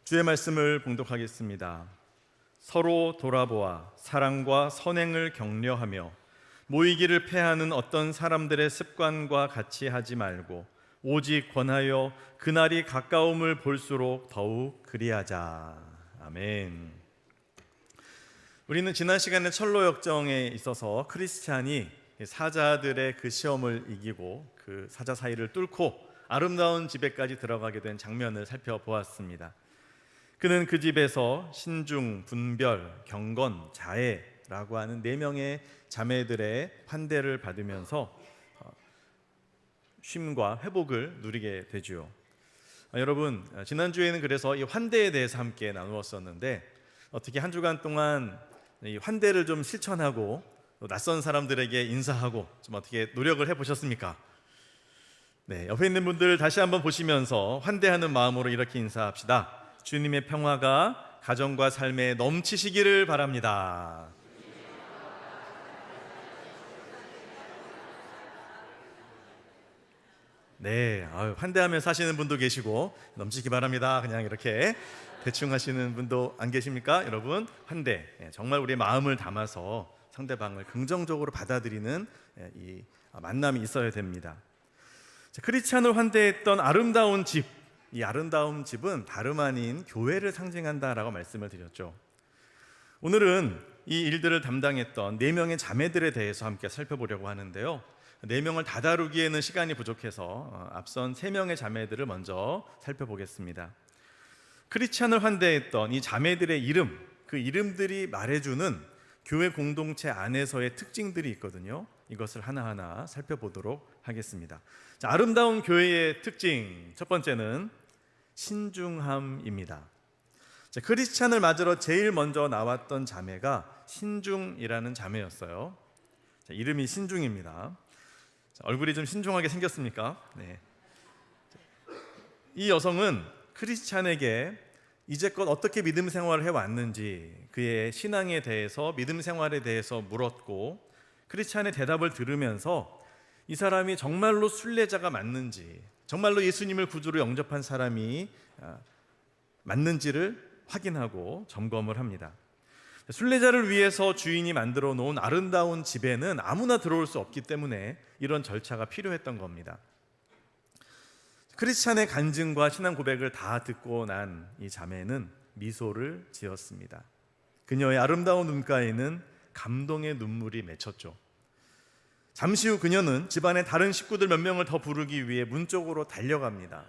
주의 말씀을 봉독하겠습니다. 서로 돌아보아 사랑과 선행을 격려하며 모이기를 패하는 어떤 사람들의 습관과 같이 하지 말고 오직 권하여 그날이 가까움을 볼수록 더욱 그리하자. 아멘. 우리는 지난 시간에 철로 역정에 있어서 크리스찬이 사자들의 그 시험을 이기고 그 사자 사이를 뚫고 아름다운 집에까지 들어가게 된 장면을 살펴보았습니다. 그는 그 집에서 신중, 분별, 경건, 자애라고 하는 4명의 자매들의 환대를 받으면서 쉼과 회복을 누리게 되죠. 여러분, 지난주에는 그래서 이 환대에 대해서 함께 나누었었는데 어떻게 한 주간 동안 이 환대를 좀 실천하고 낯선 사람들에게 인사하고 좀 어떻게 노력을 해보셨습니까? 네, 옆에 있는 분들 다시 한번 보시면서 환대하는 마음으로 이렇게 인사합시다. 주님의 평화가 가정과 삶에 넘치시기를 바랍니다. 네, 환대하면서 하시는 분도 계시고 넘치기 바랍니다. 그냥 이렇게 대충 하시는 분도 안 계십니까? 여러분, 환대, 정말 우리의 마음을 담아서 상대방을 긍정적으로 받아들이는 이 만남이 있어야 됩니다. 크리스찬을 환대했던 아름다운 집, 이 아름다운 집은 다름 아닌 교회를 상징한다라고 말씀을 드렸죠. 오늘은 이 일들을 담당했던 4명의 자매들에 대해서 함께 살펴보려고 하는데요. 4명을 다 다루기에는 시간이 부족해서 앞선 3명의 자매들을 먼저 살펴보겠습니다. 크리스찬을 환대했던 이 자매들의 이름, 그 이름들이 말해주는 교회 공동체 안에서의 특징들이 있거든요. 이것을 하나하나 살펴보도록 하겠습니다. 자, 아름다운 교회의 특징 첫 번째는 신중함입니다. 자, 크리스찬을 맞으러 제일 먼저 나왔던 자매가 신중이라는 자매였어요. 자, 이름이 신중입니다. 자, 얼굴이 좀 신중하게 생겼습니까? 네. 이 여성은 크리스찬에게 이제껏 어떻게 믿음 생활을 해왔는지, 그의 신앙에 대해서, 믿음 생활에 대해서 물었고, 크리스찬의 대답을 들으면서 이 사람이 정말로 순례자가 맞는지, 정말로 예수님을 구주로 영접한 사람이 맞는지를 확인하고 점검을 합니다. 순례자를 위해서 주인이 만들어 놓은 아름다운 집에는 아무나 들어올 수 없기 때문에 이런 절차가 필요했던 겁니다. 크리스찬의 간증과 신앙 고백을 다 듣고 난 이 자매는 미소를 지었습니다. 그녀의 아름다운 눈가에는 감동의 눈물이 맺혔죠. 잠시 후 그녀는 집안의 다른 식구들 몇 명을 더 부르기 위해 문 쪽으로 달려갑니다.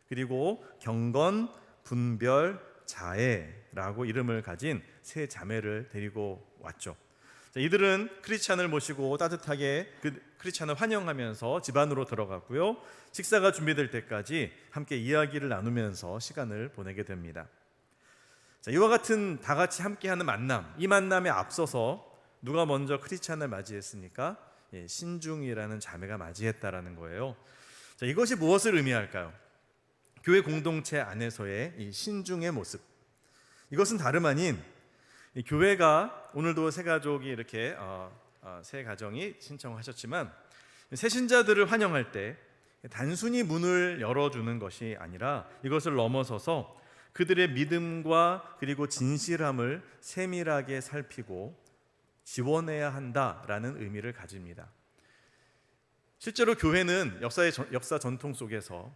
그리고 경건, 분별, 자애라고 이름을 가진 3 자매를 데리고 왔죠. 자, 이들은 크리스찬을 모시고 따뜻하게 그 크리스찬을 환영하면서 집 안으로 들어갔고요. 식사가 준비될 때까지 함께 이야기를 나누면서 시간을 보내게 됩니다. 자, 이와 같은 다 같이 함께하는 만남, 이 만남에 앞서서 누가 먼저 크리스찬을 맞이했습니까? 신중이라는 자매가 맞이했다라는 거예요. 자, 이것이 무엇을 의미할까요? 교회 공동체 안에서의 이 신중의 모습. 이것은 다름 아닌 이 교회가 오늘도 새 가족이 이렇게 새 가정이 신청하셨지만 새 신자들을 환영할 때 단순히 문을 열어주는 것이 아니라 이것을 넘어서서 그들의 믿음과 그리고 진실함을 세밀하게 살피고 지원해야 한다라는 의미를 가집니다. 실제로 교회는 역사 전통 속에서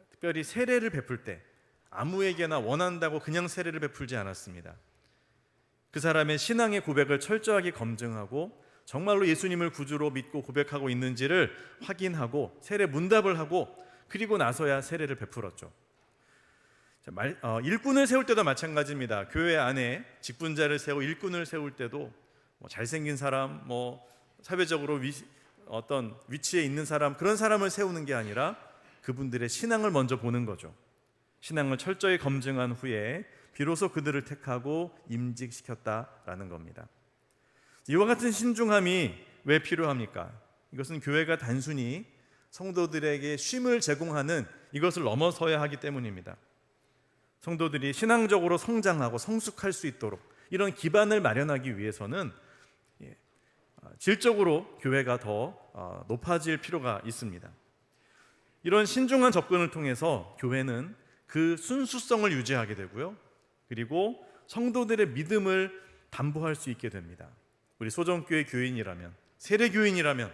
특별히 세례를 베풀 때 아무에게나 원한다고 그냥 세례를 베풀지 않았습니다. 그 사람의 신앙의 고백을 철저하게 검증하고 정말로 예수님을 구주로 믿고 고백하고 있는지를 확인하고 세례 문답을 하고 그리고 나서야 세례를 베풀었죠. 일꾼을 세울 때도 마찬가지입니다. 교회 안에 직분자를 세우고 일꾼을 세울 때도 잘생긴 사람, 사회적으로 어떤 위치에 있는 사람, 그런 사람을 세우는 게 아니라 그분들의 신앙을 먼저 보는 거죠. 신앙을 철저히 검증한 후에 비로소 그들을 택하고 임직시켰다라는 겁니다. 이와 같은 신중함이 왜 필요합니까? 이것은 교회가 단순히 성도들에게 쉼을 제공하는 이것을 넘어서야 하기 때문입니다. 성도들이 신앙적으로 성장하고 성숙할 수 있도록 이런 기반을 마련하기 위해서는 질적으로 교회가 더 높아질 필요가 있습니다. 이런 신중한 접근을 통해서 교회는 그 순수성을 유지하게 되고요. 그리고 성도들의 믿음을 담보할 수 있게 됩니다. 우리 소정교회 교인이라면, 세례교인이라면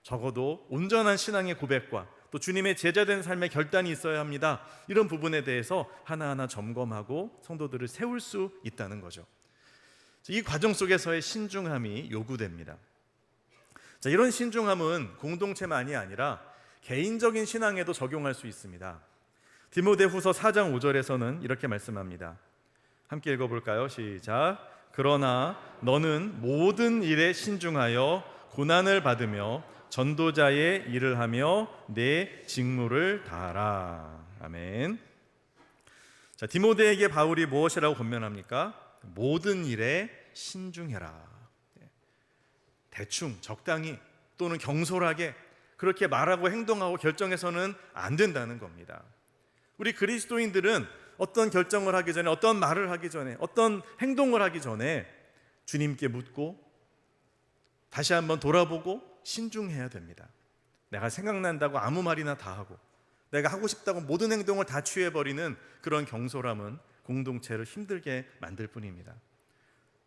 적어도 온전한 신앙의 고백과 또 주님의 제자된 삶의 결단이 있어야 합니다. 이런 부분에 대해서 하나하나 점검하고 성도들을 세울 수 있다는 거죠. 이 과정 속에서의 신중함이 요구됩니다. 자, 이런 신중함은 공동체만이 아니라 개인적인 신앙에도 적용할 수 있습니다. 디모데후서 4장 5절에서는 이렇게 말씀합니다. 함께 읽어볼까요? 시작. 그러나 너는 모든 일에 신중하여 고난을 받으며 전도자의 일을 하며 내 직무를 다하라. 아멘. 자, 디모데에게 바울이 무엇이라고 권면합니까? 모든 일에 신중해라. 대충, 적당히 또는 경솔하게 그렇게 말하고 행동하고 결정해서는 안 된다는 겁니다. 우리 그리스도인들은 어떤 결정을 하기 전에, 어떤 말을 하기 전에, 어떤 행동을 하기 전에 주님께 묻고 다시 한번 돌아보고 신중해야 됩니다. 내가 생각난다고 아무 말이나 다 하고 내가 하고 싶다고 모든 행동을 다 취해버리는 그런 경솔함은 공동체를 힘들게 만들 뿐입니다.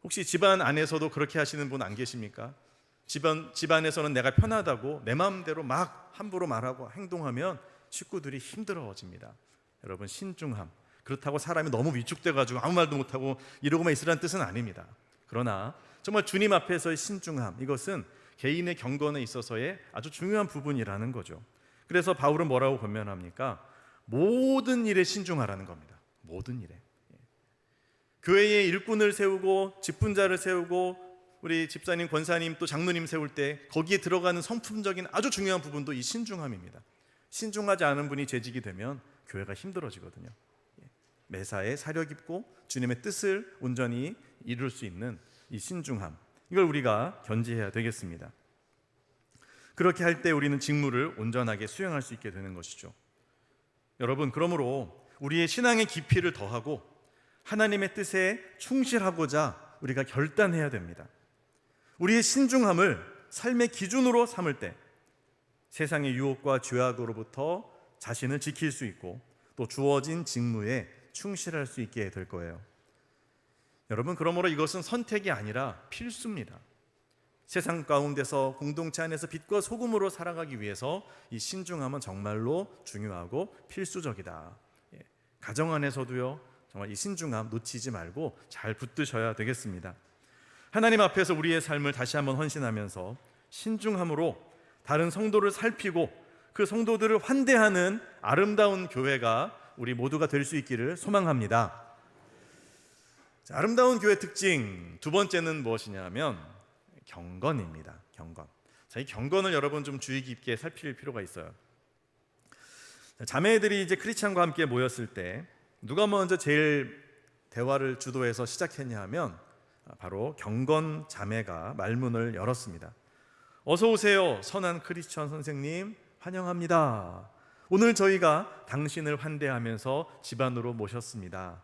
혹시 집안 안에서도 그렇게 하시는 분 안 계십니까? 집안에서는 내가 편하다고 내 마음대로 막 함부로 말하고 행동하면 식구들이 힘들어집니다. 여러분, 신중함, 그렇다고 사람이 너무 위축돼가지고 아무 말도 못하고 이러고만 있으라는 뜻은 아닙니다. 그러나 정말 주님 앞에서의 신중함, 이것은 개인의 경건에 있어서의 아주 중요한 부분이라는 거죠. 그래서 바울은 뭐라고 권면합니까? 모든 일에 신중하라는 겁니다. 모든 일에. 교회에 일꾼을 세우고 직분자를 세우고 우리 집사님, 권사님, 또 장로님 세울 때 거기에 들어가는 성품적인 아주 중요한 부분도 이 신중함입니다. 신중하지 않은 분이 재직이 되면 교회가 힘들어지거든요. 매사에 사려 깊고 주님의 뜻을 온전히 이룰 수 있는 이 신중함, 이걸 우리가 견지해야 되겠습니다. 그렇게 할 때 우리는 직무를 온전하게 수행할 수 있게 되는 것이죠. 여러분, 그러므로 우리의 신앙의 깊이를 더하고 하나님의 뜻에 충실하고자 우리가 결단해야 됩니다. 우리의 신중함을 삶의 기준으로 삼을 때 세상의 유혹과 죄악으로부터 자신을 지킬 수 있고 또 주어진 직무에 충실할 수 있게 될 거예요. 여러분, 그러므로 이것은 선택이 아니라 필수입니다. 세상 가운데서 공동체 안에서 빛과 소금으로 살아가기 위해서 이 신중함은 정말로 중요하고 필수적이다. 가정 안에서도요, 정말 이 신중함 놓치지 말고 잘 붙드셔야 되겠습니다. 하나님 앞에서 우리의 삶을 다시 한번 헌신하면서 신중함으로 다른 성도를 살피고 그 성도들을 환대하는 아름다운 교회가 우리 모두가 될 수 있기를 소망합니다. 자, 아름다운 교회 특징 두 번째는 무엇이냐면 경건입니다. 경건. 자, 이 경건을 여러분 좀 주의 깊게 살필 필요가 있어요. 자, 자매들이 이제 크리스찬과 함께 모였을 때 누가 먼저 제일 대화를 주도해서 시작했냐 하면 바로 경건 자매가 말문을 열었습니다. 어서 오세요, 선한 크리스천 선생님, 환영합니다. 오늘 저희가 당신을 환대하면서 집안으로 모셨습니다.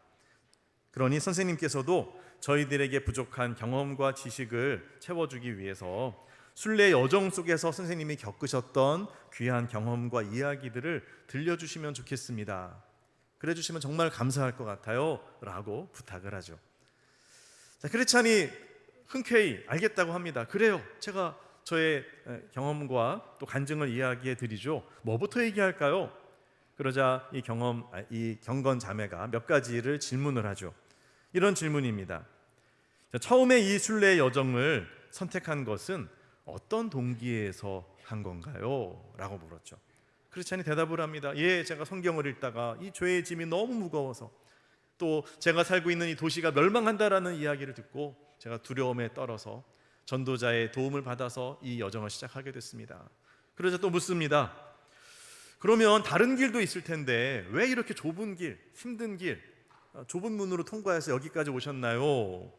그러니 선생님께서도 저희들에게 부족한 경험과 지식을 채워주기 위해서 순례 여정 속에서 선생님이 겪으셨던 귀한 경험과 이야기들을 들려주시면 좋겠습니다. 그래 주시면 정말 감사할 것 같아요 라고 부탁을 하죠. 자, 크리스찬이 흔쾌히 알겠다고 합니다. 그래요, 제가 저의 경험과 또 간증을 이야기해 드리죠. 뭐부터 얘기할까요? 그러자 이 경건 자매가 몇 가지를 질문을 하죠. 이런 질문입니다. 자, 처음에 이 순례 여정을 선택한 것은 어떤 동기에서 한 건가요? 라고 물었죠. 크리스찬이 대답을 합니다. 예, 제가 성경을 읽다가 이 죄의 짐이 너무 무거워서, 또 제가 살고 있는 이 도시가 멸망한다라는 이야기를 듣고 제가 두려움에 떨어서 전도자의 도움을 받아서 이 여정을 시작하게 됐습니다. 그러자 또 묻습니다. 그러면 다른 길도 있을 텐데 왜 이렇게 좁은 길, 힘든 길, 좁은 문으로 통과해서 여기까지 오셨나요?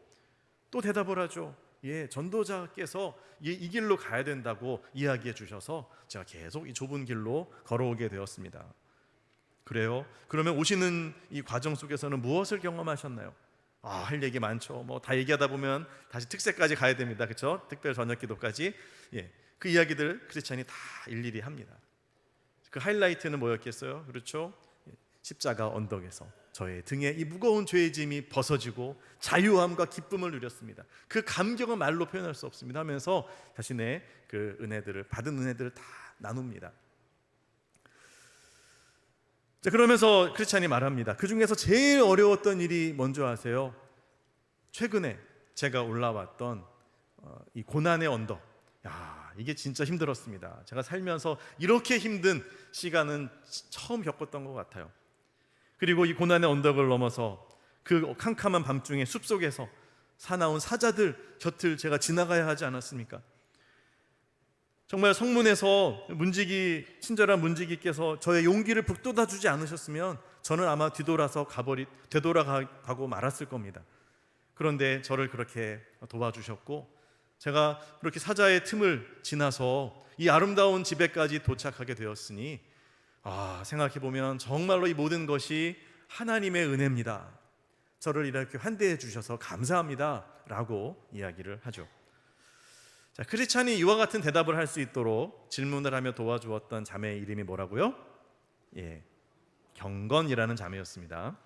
또 대답을 하죠. 예, 전도자께서 이 길로 가야 된다고 이야기해 주셔서 제가 계속 이 좁은 길로 걸어오게 되었습니다. 그래요? 그러면 오시는 이 과정 속에서는 무엇을 경험하셨나요? 할 얘기 많죠. 뭐 다 얘기하다 보면 다시 특세까지 가야 됩니다. 그렇죠? 특별 저녁 기도까지. 예, 그 이야기들 크리스찬이 다 일일이 합니다. 그 하이라이트는 뭐였겠어요? 그렇죠? 십자가 언덕에서 저의 등에 이 무거운 죄의 짐이 벗어지고 자유함과 기쁨을 누렸습니다. 그 감격은 말로 표현할 수 없습니다 하면서 자신의 그 은혜들을, 받은 은혜들을 다 나눕니다. 자, 그러면서 크리스찬이 말합니다. 그 중에서 제일 어려웠던 일이 뭔지 아세요? 최근에 제가 올라왔던 이 고난의 언덕. 이게 진짜 힘들었습니다. 제가 살면서 이렇게 힘든 시간은 처음 겪었던 것 같아요. 그리고 이 고난의 언덕을 넘어서 그 캄캄한 밤중에 숲속에서 사나운 사자들 곁을 제가 지나가야 하지 않았습니까? 정말 성문에서 친절한 문지기께서 저의 용기를 북돋아 주지 않으셨으면 저는 아마 되돌아가고 말았을 겁니다. 그런데 저를 그렇게 도와주셨고, 제가 그렇게 사자의 틈을 지나서 이 아름다운 집에까지 도착하게 되었으니 생각해보면 정말로 이 모든 것이 하나님의 은혜입니다. 저를 이렇게 환대해 주셔서 감사합니다 라고 이야기를 하죠. 자, 크리스찬이 이와 같은 대답을 할 수 있도록 질문을 하며 도와주었던 자매의 이름이 뭐라고요? 경건이라는 자매였습니다.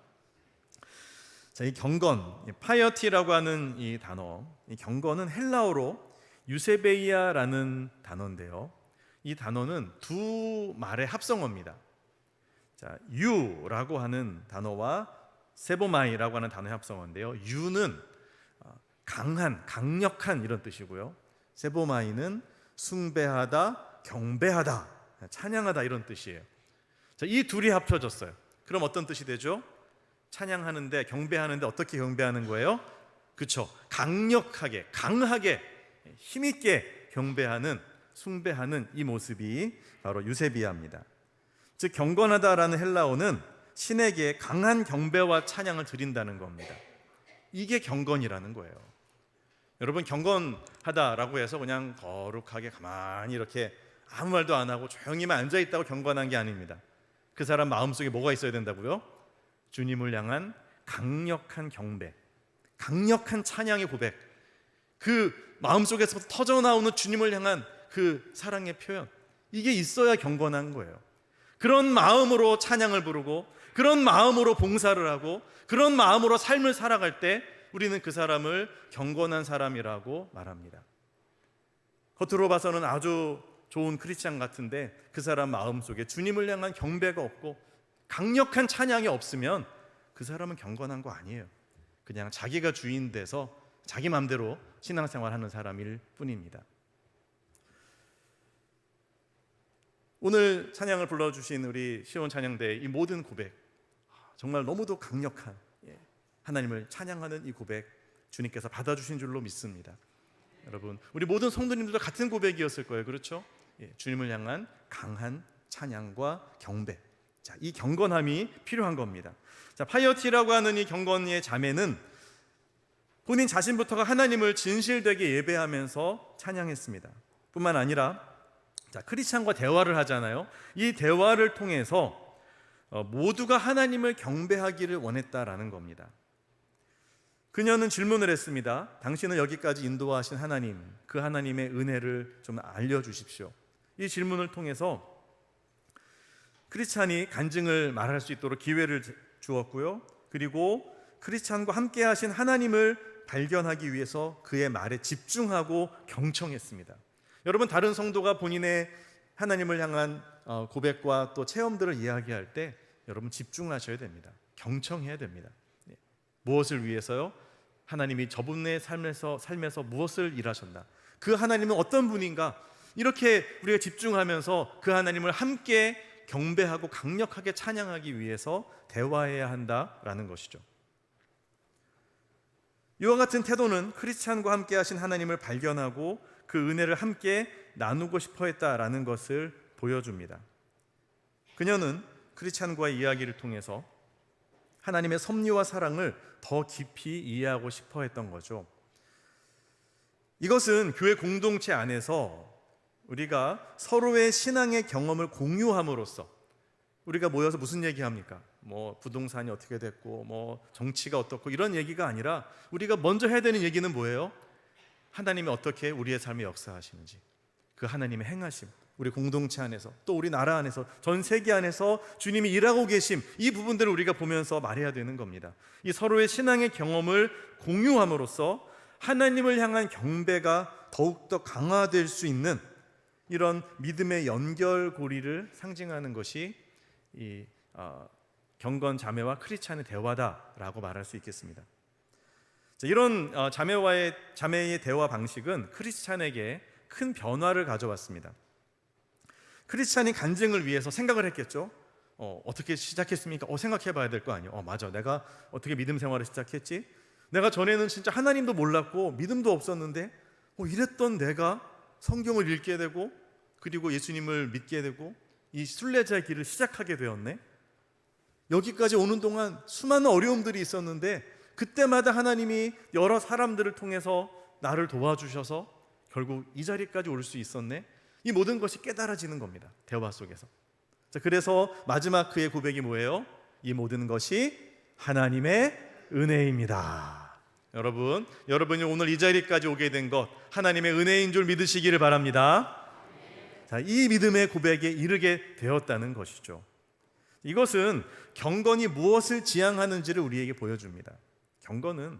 자, 이 경건, 파이어티라고 하는 이 단어, 이 경건은 헬라어로 유세베이아라는 단어인데요. 이 단어는 두 말의 합성어입니다. 자, 유라고 하는 단어와 세보마이라고 하는 단어의 합성어인데요. 유는 강한, 강력한 이런 뜻이고요. 세보마이는 숭배하다, 경배하다, 찬양하다 이런 뜻이에요. 자, 이 둘이 합쳐졌어요. 그럼 어떤 뜻이 되죠? 찬양하는데, 경배하는데 어떻게 경배하는 거예요? 그렇죠. 강력하게, 강하게, 힘있게 경배하는, 숭배하는 이 모습이 바로 유세비아입니다. 즉 경건하다라는 헬라어는 신에게 강한 경배와 찬양을 드린다는 겁니다. 이게 경건이라는 거예요. 여러분, 경건하다라고 해서 그냥 거룩하게 가만히 이렇게 아무 말도 안 하고 조용히만 앉아있다고 경건한 게 아닙니다. 그 사람 마음속에 뭐가 있어야 된다고요? 주님을 향한 강력한 경배, 강력한 찬양의 고백, 그 마음속에서 터져나오는 주님을 향한 그 사랑의 표현, 이게 있어야 경건한 거예요. 그런 마음으로 찬양을 부르고, 그런 마음으로 봉사를 하고, 그런 마음으로 삶을 살아갈 때 우리는 그 사람을 경건한 사람이라고 말합니다. 겉으로 봐서는 아주 좋은 크리스찬 같은데 그 사람 마음속에 주님을 향한 경배가 없고 강력한 찬양이 없으면 그 사람은 경건한 거 아니에요. 그냥 자기가 주인 돼서 자기 마음대로 신앙생활하는 사람일 뿐입니다. 오늘 찬양을 불러주신 우리 시온 찬양대의 이 모든 고백, 정말 너무도 강력한 하나님을 찬양하는 이 고백 주님께서 받아주신 줄로 믿습니다. 여러분, 우리 모든 성도님들도 같은 고백이었을 거예요. 그렇죠? 주님을 향한 강한 찬양과 경배, 자, 이 경건함이 필요한 겁니다. 자, 파이어티라고 하는 이 경건의 자매는 본인 자신부터가 하나님을 진실되게 예배하면서 찬양했습니다. 뿐만 아니라 크리스찬과 대화를 하잖아요. 이 대화를 통해서 모두가 하나님을 경배하기를 원했다라는 겁니다. 그녀는 질문을 했습니다. 당신은 여기까지 인도하신 하나님, 그 하나님의 은혜를 좀 알려주십시오. 이 질문을 통해서 크리스찬이 간증을 말할 수 있도록 기회를 주었고요. 그리고 크리스찬과 함께 하신 하나님을 발견하기 위해서 그의 말에 집중하고 경청했습니다. 여러분, 다른 성도가 본인의 하나님을 향한 고백과 또 체험들을 이야기할 때 여러분 집중하셔야 됩니다. 경청해야 됩니다. 무엇을 위해서요? 하나님이 저분의 삶에서 무엇을 일하셨나? 그 하나님은 어떤 분인가? 이렇게 우리가 집중하면서 그 하나님을 함께 경배하고 강력하게 찬양하기 위해서 대화해야 한다라는 것이죠. 이와 같은 태도는 크리스찬과 함께 하신 하나님을 발견하고 그 은혜를 함께 나누고 싶어 했다라는 것을 보여줍니다. 그녀는 크리스찬과의 이야기를 통해서 하나님의 섭리와 사랑을 더 깊이 이해하고 싶어 했던 거죠. 이것은 교회 공동체 안에서 우리가 서로의 신앙의 경험을 공유함으로써, 우리가 모여서 무슨 얘기합니까? 부동산이 어떻게 됐고 정치가 어떻고 이런 얘기가 아니라 우리가 먼저 해야 되는 얘기는 뭐예요? 하나님이 어떻게 우리의 삶에 역사하시는지, 그 하나님의 행하심, 우리 공동체 안에서, 또 우리 나라 안에서, 전 세계 안에서 주님이 일하고 계심, 이 부분들을 우리가 보면서 말해야 되는 겁니다. 이 서로의 신앙의 경험을 공유함으로써 하나님을 향한 경배가 더욱더 강화될 수 있는 이런 믿음의 연결고리를 상징하는 것이 이 경건 자매와 크리스찬의 대화다라고 말할 수 있겠습니다. 이런 자매의 대화 방식은 크리스찬에게 큰 변화를 가져왔습니다. 크리스찬이 간증을 위해서 생각을 했겠죠. 어떻게 시작했습니까? 생각해 봐야 될 거 아니에요. 맞아, 내가 어떻게 믿음 생활을 시작했지? 내가 전에는 진짜 하나님도 몰랐고 믿음도 없었는데 이랬던 내가 성경을 읽게 되고 그리고 예수님을 믿게 되고 이 순례자의 길을 시작하게 되었네. 여기까지 오는 동안 수많은 어려움들이 있었는데 그때마다 하나님이 여러 사람들을 통해서 나를 도와주셔서 결국 이 자리까지 올 수 있었네. 이 모든 것이 깨달아지는 겁니다. 대화 속에서. 그래서 마지막 그의 고백이 뭐예요? 이 모든 것이 하나님의 은혜입니다. 여러분이 오늘 이 자리까지 오게 된 것 하나님의 은혜인 줄 믿으시기를 바랍니다. 이 믿음의 고백에 이르게 되었다는 것이죠. 이것은 경건이 무엇을 지향하는지를 우리에게 보여줍니다. 경건은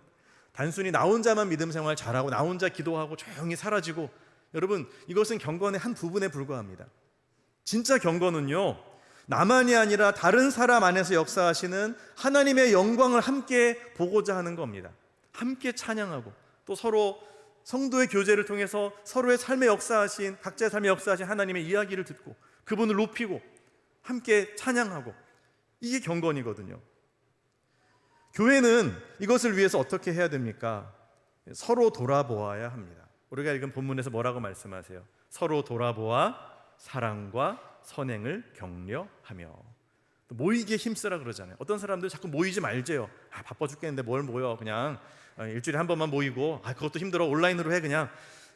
단순히 나 혼자만 믿음 생활 잘하고 나 혼자 기도하고 조용히 사라지고, 여러분, 이것은 경건의 한 부분에 불과합니다. 진짜 경건은요, 나만이 아니라 다른 사람 안에서 역사하시는 하나님의 영광을 함께 보고자 하는 겁니다. 함께 찬양하고 또 서로 성도의 교제를 통해서 서로의 삶에 역사하신, 각자의 삶에 역사하신 하나님의 이야기를 듣고 그분을 높이고 함께 찬양하고, 이게 경건이거든요. 교회는 이것을 위해서 어떻게 해야 됩니까? 서로 돌아보아야 합니다. 우리가 읽은 본문에서 뭐라고 말씀하세요? 서로 돌아보아 사랑과 선행을 격려하며. 모이기에 힘쓰라 그러잖아요. 어떤 사람들 자꾸 모이지 말재요. 바빠 죽겠는데 뭘 모여, 그냥 일주일에 한 번만 모이고, 그것도 힘들어, 온라인으로 해. 그냥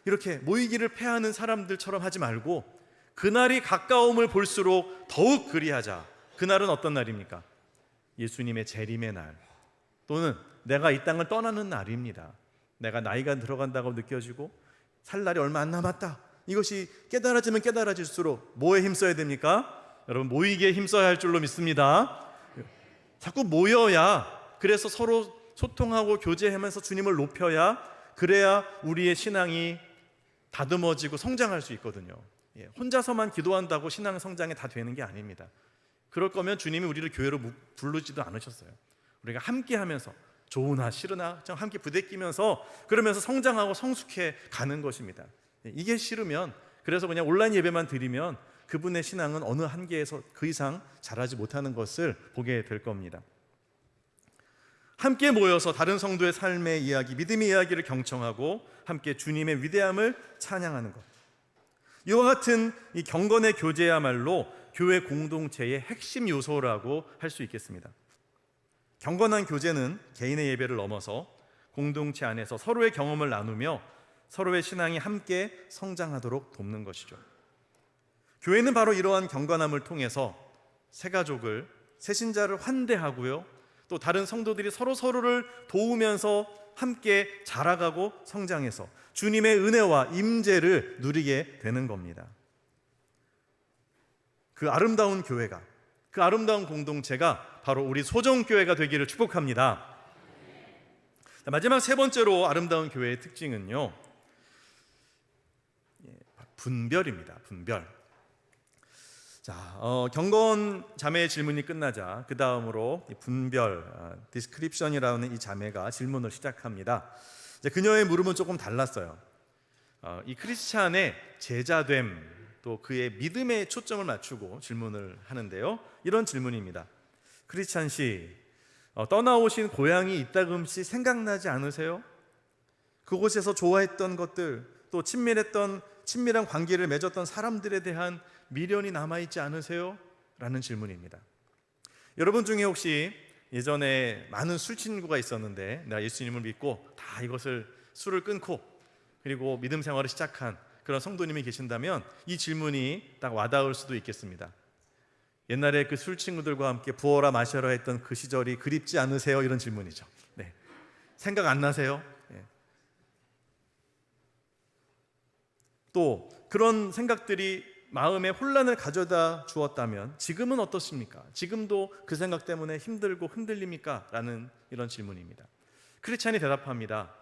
이렇게 모이기를 패하는 사람들처럼 하지 말고 그날이 가까움을 볼수록 더욱 그리하자. 그날은 어떤 날입니까? 예수님의 재림의 날, 또는 내가 이 땅을 떠나는 날입니다. 내가 나이가 들어간다고 느껴지고 살 날이 얼마 안 남았다. 이것이 깨달아지면 깨달아질수록 뭐에 힘써야 됩니까? 여러분, 모이기에 힘써야 할 줄로 믿습니다. 자꾸 모여야, 그래서 서로 소통하고 교제하면서 주님을 높여야, 그래야 우리의 신앙이 다듬어지고 성장할 수 있거든요. 혼자서만 기도한다고 신앙 성장이 다 되는 게 아닙니다. 그럴 거면 주님이 우리를 교회로 부르지도 않으셨어요. 우리가 함께 하면서 좋으나 싫으나 함께 부대끼면서 그러면서 성장하고 성숙해 가는 것입니다. 이게 싫으면, 그래서 그냥 온라인 예배만 드리면 그분의 신앙은 어느 한계에서 그 이상 자라지 못하는 것을 보게 될 겁니다. 함께 모여서 다른 성도의 삶의 이야기, 믿음의 이야기를 경청하고 함께 주님의 위대함을 찬양하는 것, 이와 같은 이 경건의 교제야말로 교회 공동체의 핵심 요소라고 할 수 있겠습니다. 경건한 교제는 개인의 예배를 넘어서 공동체 안에서 서로의 경험을 나누며 서로의 신앙이 함께 성장하도록 돕는 것이죠. 교회는 바로 이러한 경건함을 통해서 새가족을, 새신자를 환대하고요, 또 다른 성도들이 서로를 도우면서 함께 자라가고 성장해서 주님의 은혜와 임재를 누리게 되는 겁니다. 그 아름다운 교회가, 그 아름다운 공동체가 바로 우리 소정교회가 되기를 축복합니다. 마지막 세 번째로 아름다운 교회의 특징은요, 분별입니다. 분별. 경건 자매의 질문이 끝나자 그 다음으로 분별, 디스크립션이라는 이 자매가 질문을 시작합니다. 그녀의 물음은 조금 달랐어요. 이 크리스찬의 제자됨, 또 그의 믿음에 초점을 맞추고 질문을 하는데요, 이런 질문입니다. 크리스찬 씨, 떠나오신 고향이 이따금씩 생각나지 않으세요? 그곳에서 좋아했던 것들, 또 친밀한 관계를 맺었던 사람들에 대한 미련이 남아있지 않으세요? 라는 질문입니다. 여러분 중에 혹시 예전에 많은 술 친구가 있었는데 내가 예수님을 믿고 다 이것을 술을 끊고 그리고 믿음 생활을 시작한 그런 성도님이 계신다면 이 질문이 딱 와닿을 수도 있겠습니다. 옛날에 그 술 친구들과 함께 부어라 마셔라 했던 그 시절이 그립지 않으세요? 이런 질문이죠. 네. 생각 안 나세요? 네. 또 그런 생각들이 마음에 혼란을 가져다 주었다면 지금은 어떻습니까? 지금도 그 생각 때문에 힘들고 흔들립니까? 라는 이런 질문입니다. 크리스찬이 대답합니다.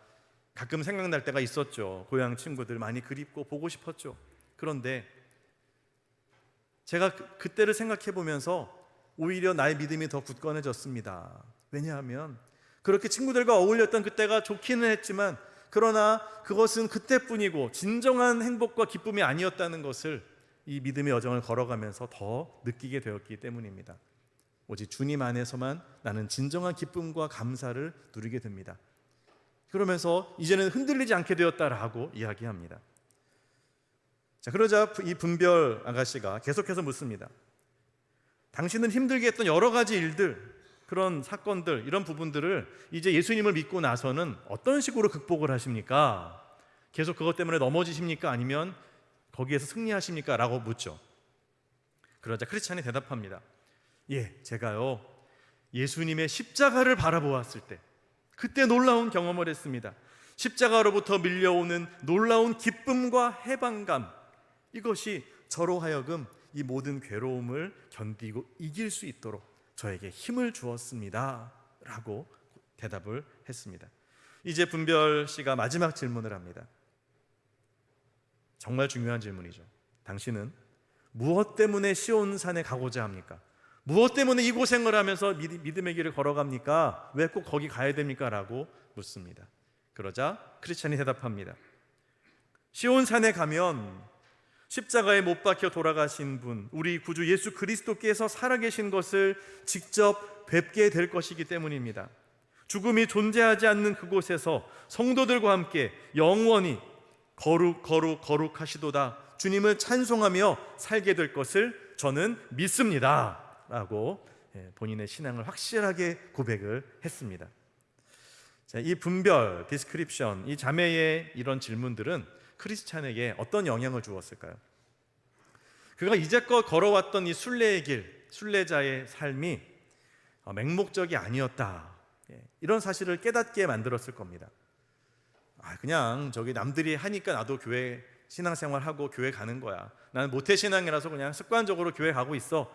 가끔 생각날 때가 있었죠. 고향 친구들 많이 그립고 보고 싶었죠. 그런데 제가 그때를 생각해 보면서 오히려 나의 믿음이 더 굳건해졌습니다. 왜냐하면 그렇게 친구들과 어울렸던 그때가 좋기는 했지만, 그러나 그것은 그때뿐이고 진정한 행복과 기쁨이 아니었다는 것을 이 믿음의 여정을 걸어가면서 더 느끼게 되었기 때문입니다. 오직 주님 안에서만 나는 진정한 기쁨과 감사를 누리게 됩니다. 그러면서 이제는 흔들리지 않게 되었다라고 이야기합니다. 자, 그러자 이 분별 아가씨가 계속해서 묻습니다. 당신은 힘들게 했던 여러 가지 일들, 그런 사건들, 이런 부분들을 이제 예수님을 믿고 나서는 어떤 식으로 극복을 하십니까? 계속 그것 때문에 넘어지십니까? 아니면 거기에서 승리하십니까? 라고 묻죠. 그러자 크리스찬이 대답합니다. 예, 제가요 예수님의 십자가를 바라보았을 때 그때 놀라운 경험을 했습니다. 십자가로부터 밀려오는 놀라운 기쁨과 해방감, 이것이 저로 하여금 이 모든 괴로움을 견디고 이길 수 있도록 저에게 힘을 주었습니다 라고 대답을 했습니다. 이제 분별 씨가 마지막 질문을 합니다. 정말 중요한 질문이죠. 당신은 무엇 때문에 시온산에 가고자 합니까? 무엇 때문에 이 고생을 하면서 믿음의 길을 걸어갑니까? 왜 꼭 거기 가야 됩니까? 라고 묻습니다. 그러자 크리스찬이 대답합니다. 시온산에 가면 십자가에 못 박혀 돌아가신 분, 우리 구주 예수 그리스도께서 살아계신 것을 직접 뵙게 될 것이기 때문입니다. 죽음이 존재하지 않는 그곳에서 성도들과 함께 영원히 거룩하시도다 주님을 찬송하며 살게 될 것을 저는 믿습니다 라고 본인의 신앙을 확실하게 고백을 했습니다. 자, 이 분별, 디스크립션, 이 자매의 이런 질문들은 크리스찬에게 어떤 영향을 주었을까요? 그가 이제껏 걸어왔던 이 순례의 길, 순례자의 삶이 맹목적이 아니었다, 이런 사실을 깨닫게 만들었을 겁니다. 그냥 저기 남들이 하니까 나도 교회 신앙생활하고 교회 가는 거야, 나는 모태신앙이라서 그냥 습관적으로 교회 가고 있어,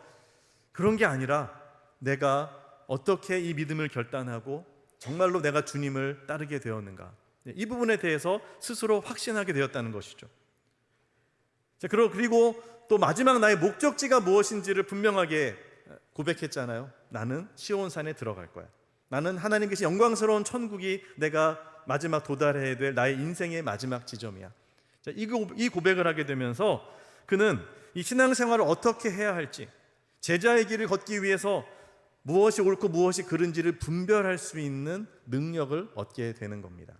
그런 게 아니라 내가 어떻게 이 믿음을 결단하고 정말로 내가 주님을 따르게 되었는가, 이 부분에 대해서 스스로 확신하게 되었다는 것이죠. 자, 그리고 또 마지막 나의 목적지가 무엇인지를 분명하게 고백했잖아요. 나는 시온산에 들어갈 거야. 나는 하나님께서 영광스러운 천국이 내가 마지막 도달해야 될 나의 인생의 마지막 지점이야. 자, 이 고백을 하게 되면서 그는 이 신앙생활을 어떻게 해야 할지, 제자의 길을 걷기 위해서 무엇이 옳고 무엇이 그른지를 분별할 수 있는 능력을 얻게 되는 겁니다.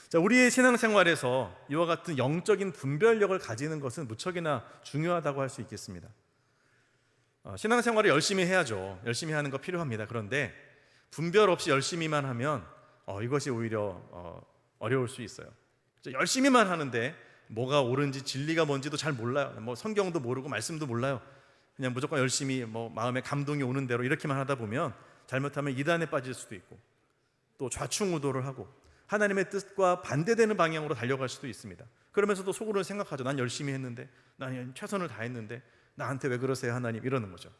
자, 우리의 신앙생활에서 이와 같은 영적인 분별력을 가지는 것은 무척이나 중요하다고 할 수 있겠습니다. 신앙생활을 열심히 해야죠. 열심히 하는 거 필요합니다. 그런데 분별 없이 열심히만 하면 이것이 오히려 어려울 수 있어요. 열심히만 하는데 뭐가 옳은지 진리가 뭔지도 잘 몰라요. 뭐 성경도 모르고 말씀도 몰라요. 그냥 무조건 열심히 마음에 감동이 오는 대로 이렇게만 하다 보면 잘못하면 이단에 빠질 수도 있고, 또 좌충우돌을 하고 하나님의 뜻과 반대되는 방향으로 달려갈 수도 있습니다. 그러면서도 속으로는 생각하죠. 난 열심히 했는데, 난 최선을 다했는데 나한테 왜 그러세요 하나님, 이러는 거죠.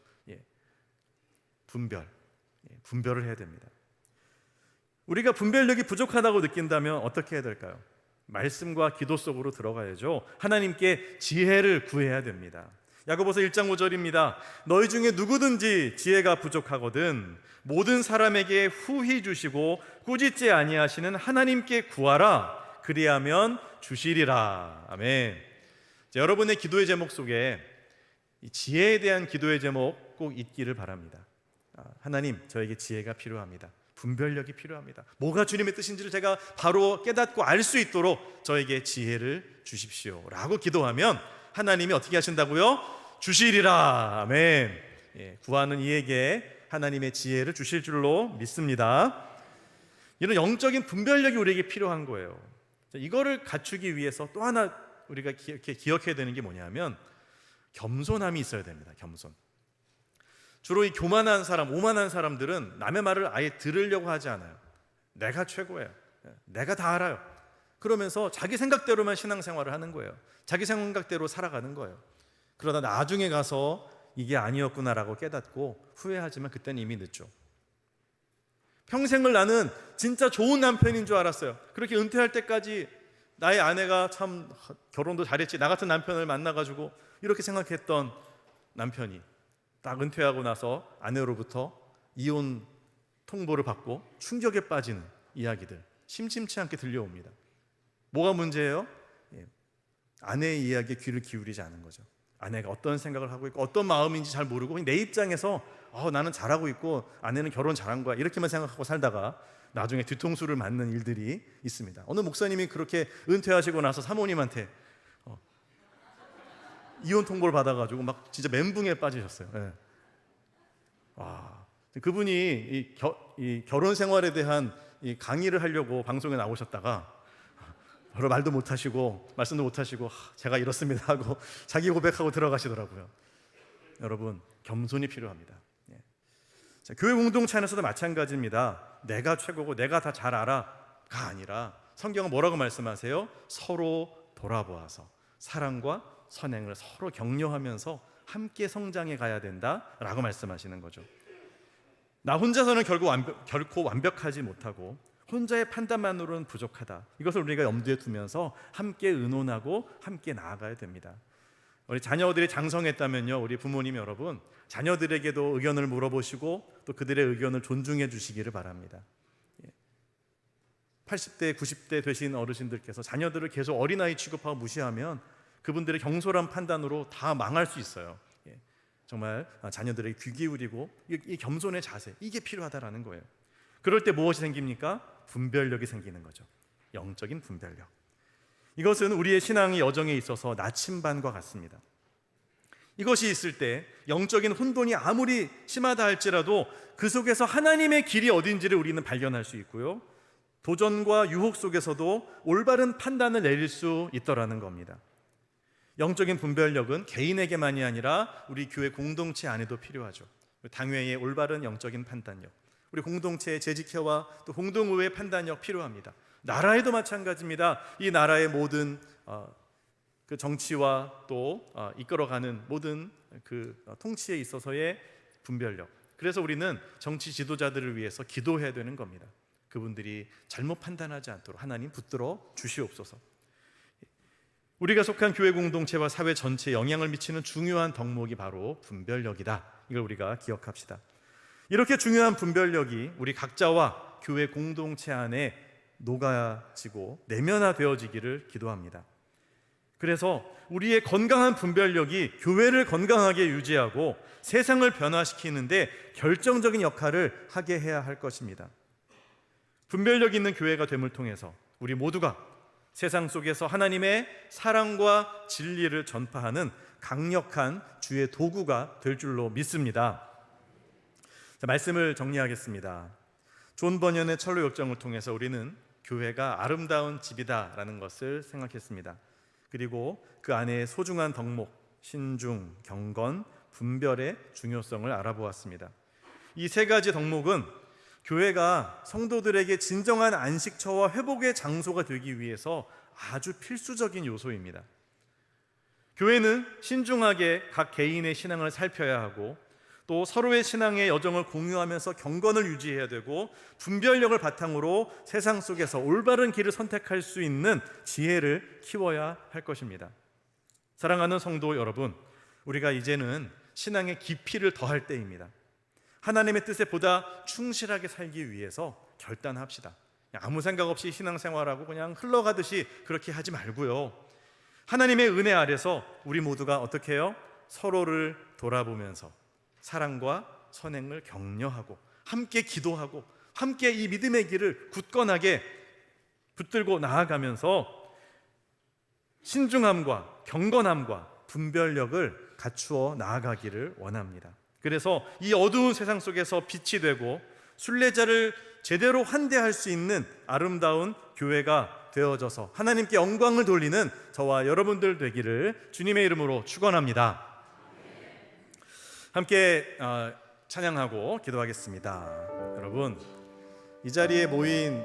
분별을 해야 됩니다. 우리가 분별력이 부족하다고 느낀다면 어떻게 해야 될까요? 말씀과 기도 속으로 들어가야죠. 하나님께 지혜를 구해야 됩니다. 야고보서 1장 5절입니다. 너희 중에 누구든지 지혜가 부족하거든 모든 사람에게 후히 주시고 꾸짖지 아니하시는 하나님께 구하라. 그리하면 주시리라. 아멘. 자, 여러분의 기도의 제목 속에 이 지혜에 대한 기도의 제목 꼭 있기를 바랍니다. 하나님, 저에게 지혜가 필요합니다. 분별력이 필요합니다. 뭐가 주님의 뜻인지를 제가 바로 깨닫고 알 수 있도록 저에게 지혜를 주십시오 라고 기도하면 하나님이 어떻게 하신다고요? 주시리라. 아멘. 구하는 이에게 하나님의 지혜를 주실 줄로 믿습니다. 이런 영적인 분별력이 우리에게 필요한 거예요. 이거를 갖추기 위해서 또 하나 우리가 기억해야 되는 게 뭐냐면 겸손함이 있어야 됩니다. 겸손. 주로 이 교만한 사람, 오만한 사람들은 남의 말을 아예 들으려고 하지 않아요. 내가 최고예요. 내가 다 알아요. 그러면서 자기 생각대로만 신앙생활을 하는 거예요. 자기 생각대로 살아가는 거예요. 그러다 나중에 가서 이게 아니었구나라고 깨닫고 후회하지만 그때는 이미 늦죠. 평생을 나는 진짜 좋은 남편인 줄 알았어요. 그렇게 은퇴할 때까지 나의 아내가 참 결혼도 잘했지, 나 같은 남편을 만나가지고 이렇게 생각했던 남편이 딱 은퇴하고 나서 아내로부터 이혼 통보를 받고 충격에 빠지는 이야기들 심심치 않게 들려옵니다. 뭐가 문제예요? 아내의 이야기에 귀를 기울이지 않은 거죠. 아내가 어떤 생각을 하고 있고 어떤 마음인지 잘 모르고 내 입장에서 나는 잘하고 있고 아내는 결혼 잘한 거야 이렇게만 생각하고 살다가 나중에 뒤통수를 맞는 일들이 있습니다. 어느 목사님이 그렇게 은퇴하시고 나서 사모님한테 이혼 통보를 받아가지고 막 진짜 멘붕에 빠지셨어요. 네. 그분이 이 결혼 생활에 대한 이 강의를 하려고 방송에 나오셨다가 별로 말도 못하시고 말씀도 못하시고 제가 이렇습니다 하고 자기 고백하고 들어가시더라고요. 여러분, 겸손이 필요합니다. 자, 교회 공동체 안에서도 마찬가지입니다. 내가 최고고 내가 다 잘 알아가 아니라 성경은 뭐라고 말씀하세요? 서로 돌아보아서 사랑과 선행을 서로 격려하면서 함께 성장해 가야 된다라고 말씀하시는 거죠. 나 혼자서는 결코 완벽하지 못하고 혼자의 판단만으로는 부족하다. 이것을 우리가 염두에 두면서 함께 의논하고 함께 나아가야 됩니다. 우리 자녀들이 장성했다면요, 우리 부모님 여러분, 자녀들에게도 의견을 물어보시고 또 그들의 의견을 존중해 주시기를 바랍니다. 80대, 90대 되신 어르신들께서 자녀들을 계속 어린아이 취급하고 무시하면 그분들의 경솔한 판단으로 다 망할 수 있어요. 정말 자녀들에게 귀 기울이고 이 겸손의 자세, 이게 필요하다라는 거예요. 그럴 때 무엇이 생깁니까? 분별력이 생기는 거죠. 영적인 분별력. 이것은 우리의 신앙의 여정에 있어서 나침반과 같습니다. 이것이 있을 때 영적인 혼돈이 아무리 심하다 할지라도 그 속에서 하나님의 길이 어딘지를 우리는 발견할 수 있고요, 도전과 유혹 속에서도 올바른 판단을 내릴 수 있더라는 겁니다. 영적인 분별력은 개인에게만이 아니라 우리 교회 공동체 안에도 필요하죠. 당회의 올바른 영적인 판단력, 우리 공동체의 재직회와 또 공동의회의 판단력 필요합니다. 나라에도 마찬가지입니다. 이 나라의 모든 그 정치와 또 이끌어가는 모든 그 통치에 있어서의 분별력. 그래서 우리는 정치 지도자들을 위해서 기도해야 되는 겁니다. 그분들이 잘못 판단하지 않도록 하나님 붙들어 주시옵소서. 우리가 속한 교회 공동체와 사회 전체에 영향을 미치는 중요한 덕목이 바로 분별력이다. 이걸 우리가 기억합시다. 이렇게 중요한 분별력이 우리 각자와 교회 공동체 안에 녹아지고 내면화되어지기를 기도합니다. 그래서 우리의 건강한 분별력이 교회를 건강하게 유지하고 세상을 변화시키는데 결정적인 역할을 하게 해야 할 것입니다. 분별력 있는 교회가 됨을 통해서 우리 모두가 세상 속에서 하나님의 사랑과 진리를 전파하는 강력한 주의 도구가 될 줄로 믿습니다. 자, 말씀을 정리하겠습니다. 존 버년의 철로 역정을 통해서 우리는 교회가 아름다운 집이다라는 것을 생각했습니다. 그리고 그 안에 소중한 덕목, 신중, 경건, 분별의 중요성을 알아보았습니다. 이 세 가지 덕목은 교회가 성도들에게 진정한 안식처와 회복의 장소가 되기 위해서 아주 필수적인 요소입니다. 교회는 신중하게 각 개인의 신앙을 살펴야 하고 또 서로의 신앙의 여정을 공유하면서 경건을 유지해야 되고 분별력을 바탕으로 세상 속에서 올바른 길을 선택할 수 있는 지혜를 키워야 할 것입니다. 사랑하는 성도 여러분, 우리가 이제는 신앙의 깊이를 더할 때입니다. 하나님의 뜻에 보다 충실하게 살기 위해서 결단합시다. 아무 생각 없이 신앙생활하고 그냥 흘러가듯이 그렇게 하지 말고요, 하나님의 은혜 아래서 우리 모두가 어떻게 해요? 서로를 돌아보면서 사랑과 선행을 격려하고 함께 기도하고 함께 이 믿음의 길을 굳건하게 붙들고 나아가면서 신중함과 경건함과 분별력을 갖추어 나아가기를 원합니다. 그래서 이 어두운 세상 속에서 빛이 되고 순례자를 제대로 환대할 수 있는 아름다운 교회가 되어져서 하나님께 영광을 돌리는 저와 여러분들 되기를 주님의 이름으로 축원합니다. 함께 찬양하고 기도하겠습니다. 여러분, 이 자리에 모인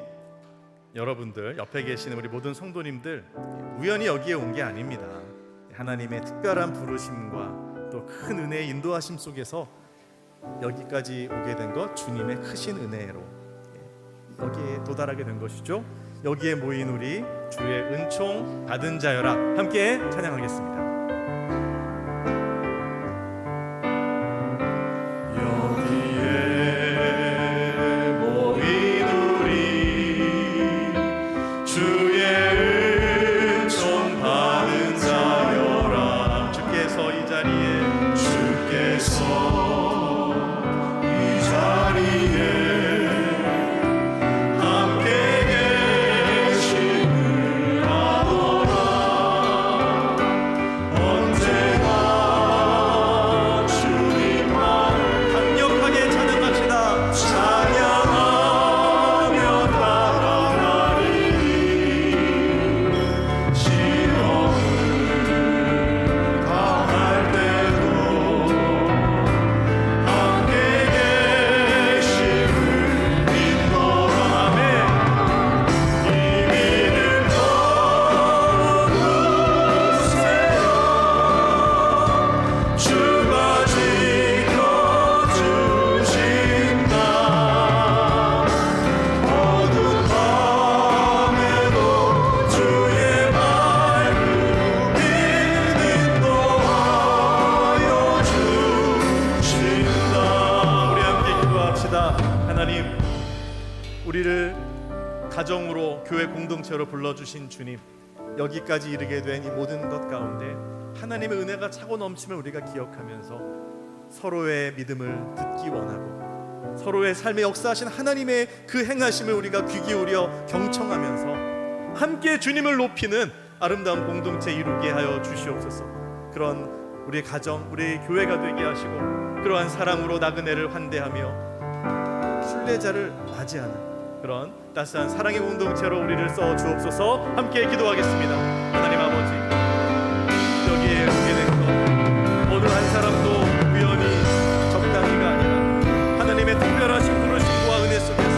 여러분들, 옆에 계시는 우리 모든 성도님들 우연히 여기에 온 게 아닙니다. 하나님의 특별한 부르심과 또 큰 은혜의 인도하심 속에서 여기까지 오게 된 것, 주님의 크신 은혜로 여기에 도달하게 된 것이죠. 여기에 모인 우리 주의 은총 받은 자여라, 함께 찬양하겠습니다. 우리를 가정으로, 교회 공동체로 불러주신 주님, 여기까지 이르게 된 이 모든 것 가운데 하나님의 은혜가 차고 넘침을 우리가 기억하면서 서로의 믿음을 듣기 원하고 서로의 삶에 역사하신 하나님의 그 행하심을 우리가 귀 기울여 경청하면서 함께 주님을 높이는 아름다운 공동체 이루게 하여 주시옵소서. 그런 우리의 가정, 우리의 교회가 되게 하시고 그러한 사랑으로 나그네를 환대하며 순례자를 맞이하는 그런 따스한 사랑의 공동체로 우리를 써 주옵소서. 함께 기도하겠습니다. 하나님 아버지, 여기에 오게 된 것 어느 한 사람도 우연히 적당히가 아니라 하나님의 특별하신 부르심과 은혜 속에서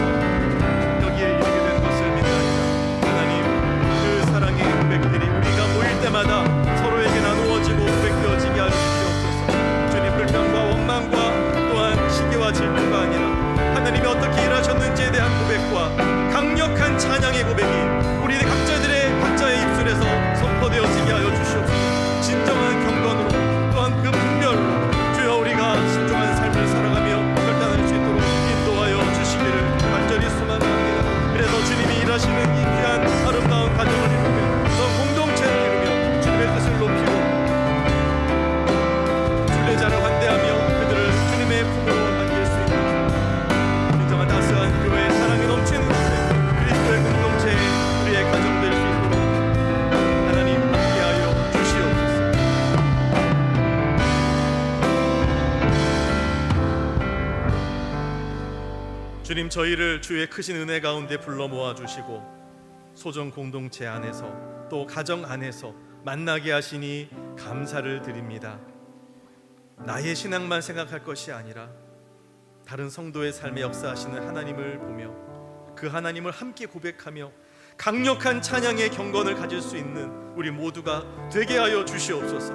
여기에 이르게 된 것을 믿나이다. 하나님, 그 사랑의 고백들이 우리가 모일 때마다 서로에게 나누어지고 고백되어지게 하여 주시옵소서. 주님, 불평과 원망과 또한 시기와 질투가 아니라 하나님이 어떻게 일하셨는지에 대한 고백과 강력한 찬양의 고백이 우리 각자의 입술에서 선포되어지게 하여 주시옵소서. 진정한 경건으로 또한 그 분별로 주여 우리가 신중한 삶을 살아가며 결단할 수 있도록 인도하여 주시기를 간절히 소망합니다. 그래서 주님이 일하시는 이 귀한 아름다운 가정을 이루며 또 공동체를 이루며 주님의 뜻을 높이고 순례자를 환대하며 그들을 주님의 품으로 안길 수 있는 진정한 따스한 교회의 사랑이 넘치는 그리스도의 공동체에 우리의 가정 될 수 있도록 하나님 함께하여 주시옵소서. 주님, 저희를 주의 크신 은혜 가운데 불러 모아 주시고 소정 공동체 안에서 또 가정 안에서 만나게 하시니 감사를 드립니다. 나의 신앙만 생각할 것이 아니라 다른 성도의 삶에 역사하시는 하나님을 보며 그 하나님을 함께 고백하며 강력한 찬양의 경건을 가질 수 있는 우리 모두가 되게 하여 주시옵소서.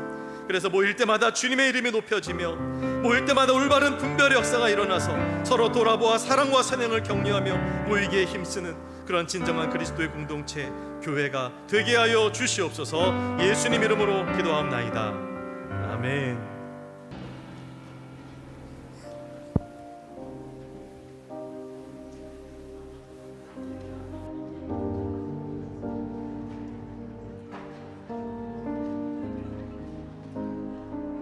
그래서 모일 때마다 주님의 이름이 높여지며 모일 때마다 올바른 분별의 역사가 일어나서 서로 돌아보아 사랑과 사랑을 격려하며 모이기에 힘쓰는 그런 진정한 그리스도의 공동체 교회가 되게 하여 주시옵소서. 예수님 이름으로 기도하옵나이다. 아멘.